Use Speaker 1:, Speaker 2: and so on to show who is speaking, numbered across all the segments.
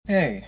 Speaker 1: Hey,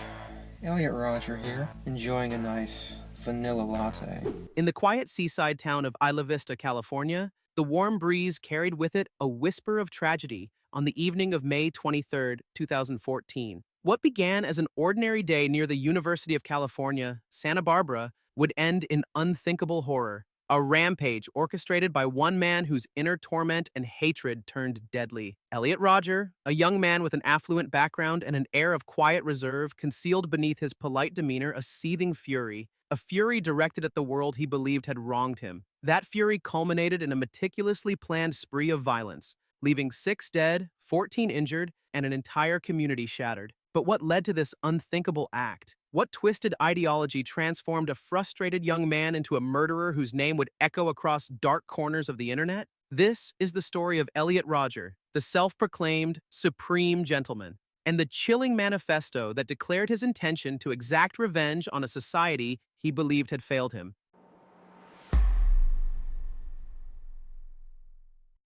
Speaker 1: Elliot Roger here, enjoying a nice vanilla latte.
Speaker 2: In the quiet seaside town of Isla Vista, California, the warm breeze carried with it a whisper of tragedy on the evening of May 23rd, 2014. What began as an ordinary day near the University of California, Santa Barbara, would end in unthinkable horror. A rampage orchestrated by one man whose inner torment and hatred turned deadly. Elliot Roger, a young man with an affluent background and an air of quiet reserve, concealed beneath his polite demeanor a seething fury, a fury directed at the world he believed had wronged him. That fury culminated in a meticulously planned spree of violence, leaving 6 dead, 14 injured, and an entire community shattered. But what led to this unthinkable act? What twisted ideology transformed a frustrated young man into a murderer whose name would echo across dark corners of the internet? This is the story of Elliot Roger, the self-proclaimed supreme gentleman, and the chilling manifesto that declared his intention to exact revenge on a society he believed had failed him.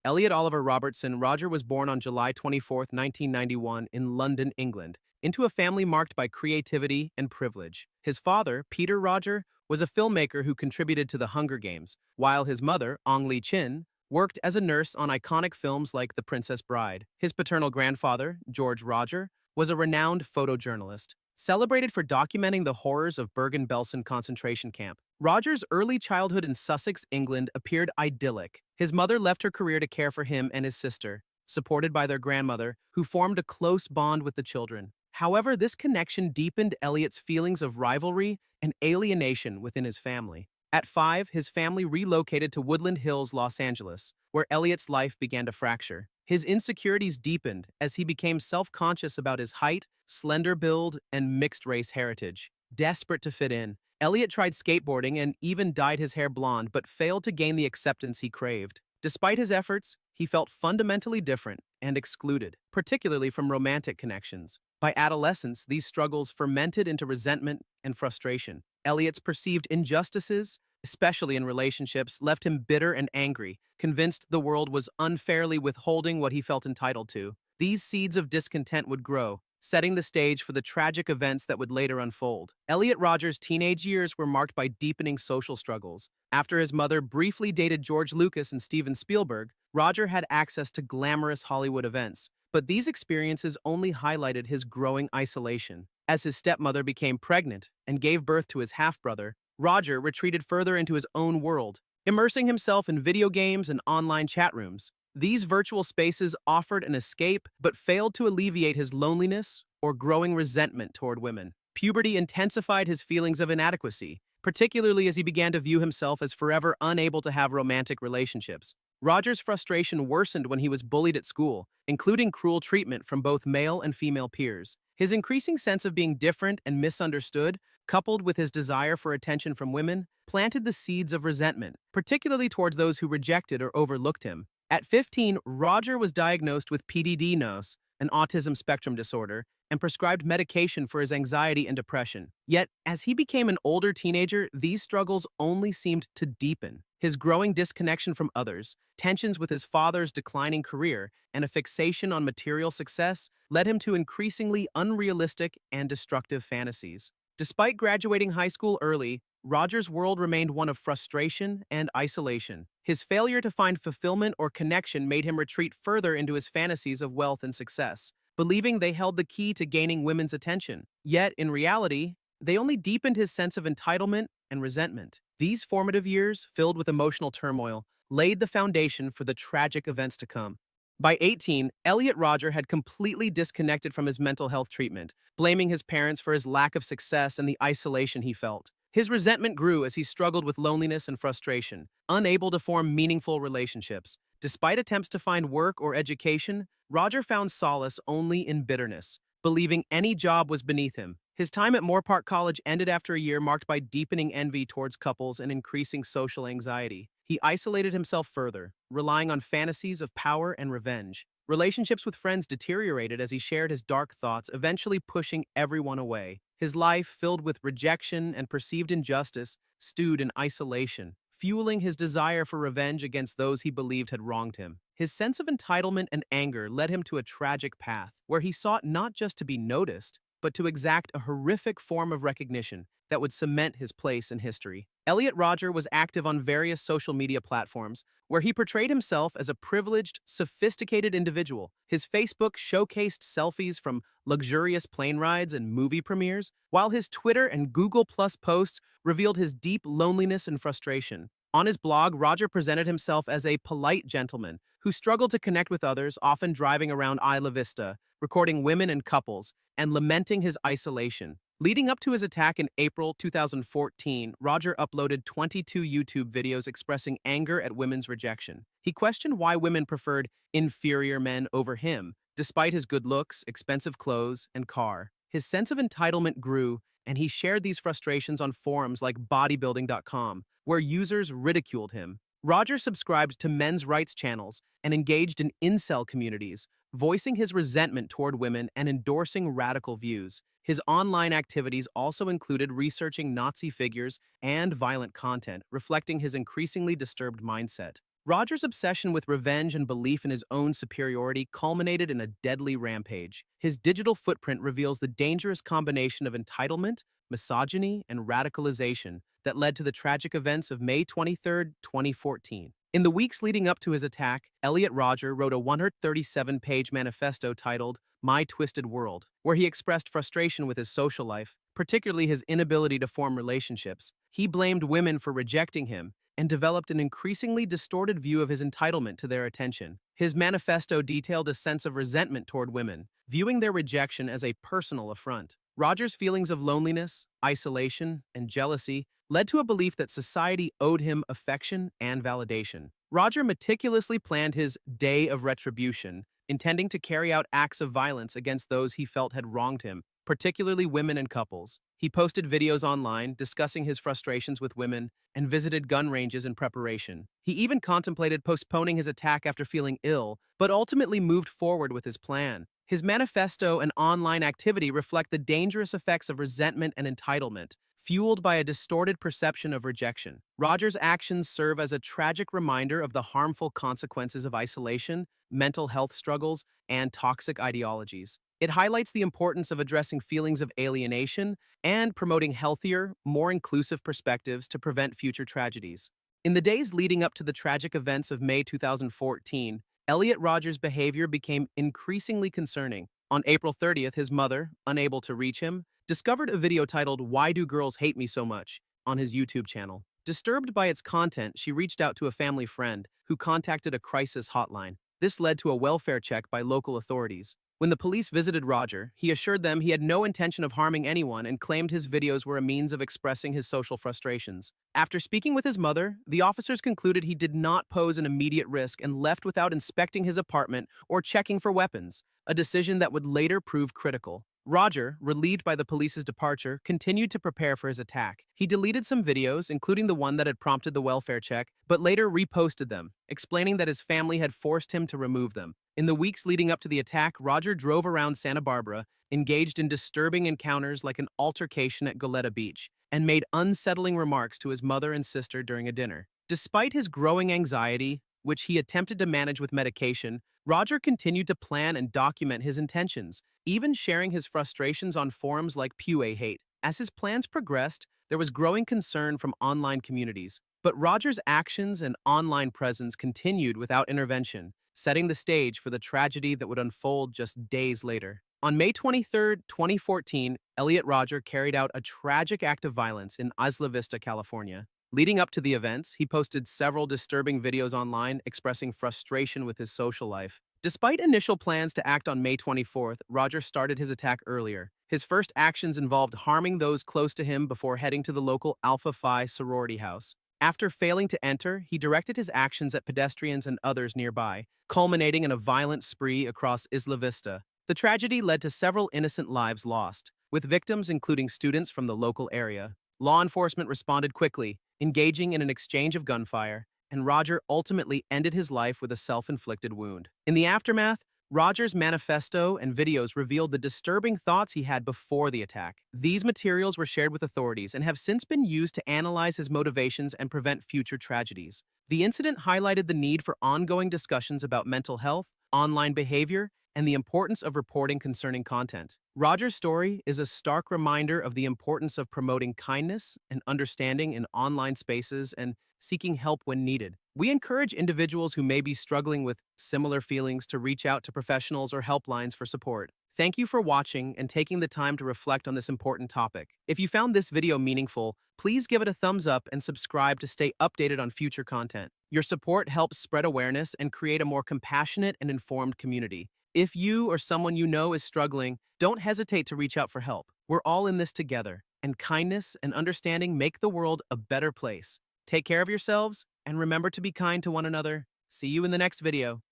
Speaker 2: Elliot Oliver Robertson Roger was born on July 24, 1991, in London, England, into a family marked by creativity and privilege. His father, Peter Roger, was a filmmaker who contributed to The Hunger Games, while his mother, Ong Lee Chin, worked as a nurse on iconic films like The Princess Bride. His paternal grandfather, George Roger, was a renowned photojournalist, celebrated for documenting the horrors of Bergen-Belsen concentration camp. Roger's early childhood in Sussex, England, appeared idyllic. His mother left her career to care for him and his sister, supported by their grandmother, who formed a close bond with the children. However, this connection deepened Elliot's feelings of rivalry and alienation within his family. At 5, his family relocated to Woodland Hills, Los Angeles, where Elliot's life began to fracture. His insecurities deepened as he became self-conscious about his height, slender build, and mixed-race heritage. Desperate to fit in, Elliot tried skateboarding and even dyed his hair blonde, but failed to gain the acceptance he craved. Despite his efforts, he felt fundamentally different and excluded, particularly from romantic connections. By adolescence, these struggles fermented into resentment and frustration. Elliot's perceived injustices, especially in relationships, left him bitter and angry, convinced the world was unfairly withholding what he felt entitled to. These seeds of discontent would grow, setting the stage for the tragic events that would later unfold. Elliot Rogers' teenage years were marked by deepening social struggles. After his mother briefly dated George Lucas and Steven Spielberg, Roger had access to glamorous Hollywood events. But these experiences only highlighted his growing isolation. As his stepmother became pregnant and gave birth to his half-brother, Roger retreated further into his own world, immersing himself in video games and online chat rooms. These virtual spaces offered an escape but failed to alleviate his loneliness or growing resentment toward women. Puberty intensified his feelings of inadequacy, particularly as he began to view himself as forever unable to have romantic relationships. Roger's frustration worsened when he was bullied at school, including cruel treatment from both male and female peers. His increasing sense of being different and misunderstood, coupled with his desire for attention from women, planted the seeds of resentment, particularly towards those who rejected or overlooked him. At 15, Roger was diagnosed with PDD-NOS, an autism spectrum disorder, and prescribed medication for his anxiety and depression. Yet, as he became an older teenager, these struggles only seemed to deepen. His growing disconnection from others, tensions with his father's declining career, and a fixation on material success led him to increasingly unrealistic and destructive fantasies. Despite graduating high school early, Roger's world remained one of frustration and isolation. His failure to find fulfillment or connection made him retreat further into his fantasies of wealth and success, believing they held the key to gaining women's attention. Yet, in reality, they only deepened his sense of entitlement and resentment. These formative years, filled with emotional turmoil, laid the foundation for the tragic events to come. By 18, Elliot Roger had completely disconnected from his mental health treatment, blaming his parents for his lack of success and the isolation he felt. His resentment grew as he struggled with loneliness and frustration, unable to form meaningful relationships. Despite attempts to find work or education, Roger found solace only in bitterness, believing any job was beneath him. His time at Moorpark College ended after a year marked by deepening envy towards couples and increasing social anxiety. He isolated himself further, relying on fantasies of power and revenge. Relationships with friends deteriorated as he shared his dark thoughts, eventually pushing everyone away. His life, filled with rejection and perceived injustice, stewed in isolation, fueling his desire for revenge against those he believed had wronged him. His sense of entitlement and anger led him to a tragic path, where he sought not just to be noticed, but to exact a horrific form of recognition that would cement his place in history. Elliot Rodger was active on various social media platforms where he portrayed himself as a privileged, sophisticated individual. His Facebook showcased selfies from luxurious plane rides and movie premieres, while his Twitter and Google Plus posts revealed his deep loneliness and frustration. On his blog, Rodger presented himself as a polite gentleman who struggled to connect with others, often driving around Isla Vista, recording women and couples, and lamenting his isolation. Leading up to his attack in April 2014, Rodger uploaded 22 YouTube videos expressing anger at women's rejection. He questioned why women preferred inferior men over him, despite his good looks, expensive clothes, and car. His sense of entitlement grew, and he shared these frustrations on forums like bodybuilding.com, where users ridiculed him. Rodger subscribed to men's rights channels and engaged in incel communities, voicing his resentment toward women and endorsing radical views. His online activities also included researching Nazi figures and violent content, reflecting his increasingly disturbed mindset. Rodger's obsession with revenge and belief in his own superiority culminated in a deadly rampage. His digital footprint reveals the dangerous combination of entitlement, misogyny, and radicalization that led to the tragic events of May 23, 2014. In the weeks leading up to his attack, Elliot Rodger wrote a 137-page manifesto titled My Twisted World, where he expressed frustration with his social life, particularly his inability to form relationships. He blamed women for rejecting him and developed an increasingly distorted view of his entitlement to their attention. His manifesto detailed a sense of resentment toward women, viewing their rejection as a personal affront. Rodger's feelings of loneliness, isolation, and jealousy led to a belief that society owed him affection and validation. Rodger meticulously planned his day of retribution, intending to carry out acts of violence against those he felt had wronged him, particularly women and couples. He posted videos online discussing his frustrations with women and visited gun ranges in preparation. He even contemplated postponing his attack after feeling ill, but ultimately moved forward with his plan. His manifesto and online activity reflect the dangerous effects of resentment and entitlement, fueled by a distorted perception of rejection. Rodger's actions serve as a tragic reminder of the harmful consequences of isolation, mental health struggles, and toxic ideologies. It highlights the importance of addressing feelings of alienation and promoting healthier, more inclusive perspectives to prevent future tragedies. In the days leading up to the tragic events of May 2014, Elliot Rodger's behavior became increasingly concerning. On April 30th, his mother, unable to reach him, discovered a video titled "Why Do Girls Hate Me So Much?" on his YouTube channel. Disturbed by its content, she reached out to a family friend who contacted a crisis hotline. This led to a welfare check by local authorities. When the police visited Rodger, he assured them he had no intention of harming anyone and claimed his videos were a means of expressing his social frustrations. After speaking with his mother, the officers concluded he did not pose an immediate risk and left without inspecting his apartment or checking for weapons, a decision that would later prove critical. Rodger, relieved by the police's departure, continued to prepare for his attack. He deleted some videos, including the one that had prompted the welfare check, but later reposted them, explaining that his family had forced him to remove them. In the weeks leading up to the attack, Rodger drove around Santa Barbara, engaged in disturbing encounters like an altercation at Goleta Beach, and made unsettling remarks to his mother and sister during a dinner. Despite his growing anxiety, which he attempted to manage with medication, Rodger continued to plan and document his intentions, even sharing his frustrations on forums like Pew Hate. As his plans progressed, there was growing concern from online communities, but Rodger's actions and online presence continued without intervention, setting the stage for the tragedy that would unfold just days later. On May 23, 2014, Elliot Rodger carried out a tragic act of violence in Isla Vista, California. Leading up to the events, he posted several disturbing videos online expressing frustration with his social life. Despite initial plans to act on May 24th, Rodger started his attack earlier. His first actions involved harming those close to him before heading to the local Alpha Phi sorority house. After failing to enter, he directed his actions at pedestrians and others nearby, culminating in a violent spree across Isla Vista. The tragedy led to several innocent lives lost, with victims including students from the local area. Law enforcement responded quickly, engaging in an exchange of gunfire, and Rodger ultimately ended his life with a self-inflicted wound. In the aftermath, Rodger's manifesto and videos revealed the disturbing thoughts he had before the attack. These materials were shared with authorities and have since been used to analyze his motivations and prevent future tragedies. The incident highlighted the need for ongoing discussions about mental health, online behavior, and the importance of reporting concerning content. Roger's story is a stark reminder of the importance of promoting kindness and understanding in online spaces and seeking help when needed. We encourage individuals who may be struggling with similar feelings to reach out to professionals or helplines for support. Thank you for watching and taking the time to reflect on this important topic. If you found this video meaningful, please give it a thumbs up and subscribe to stay updated on future content. Your support helps spread awareness and create a more compassionate and informed community. If you or someone you know is struggling, don't hesitate to reach out for help. We're all in this together, and kindness and understanding make the world a better place. Take care of yourselves, and remember to be kind to one another. See you in the next video.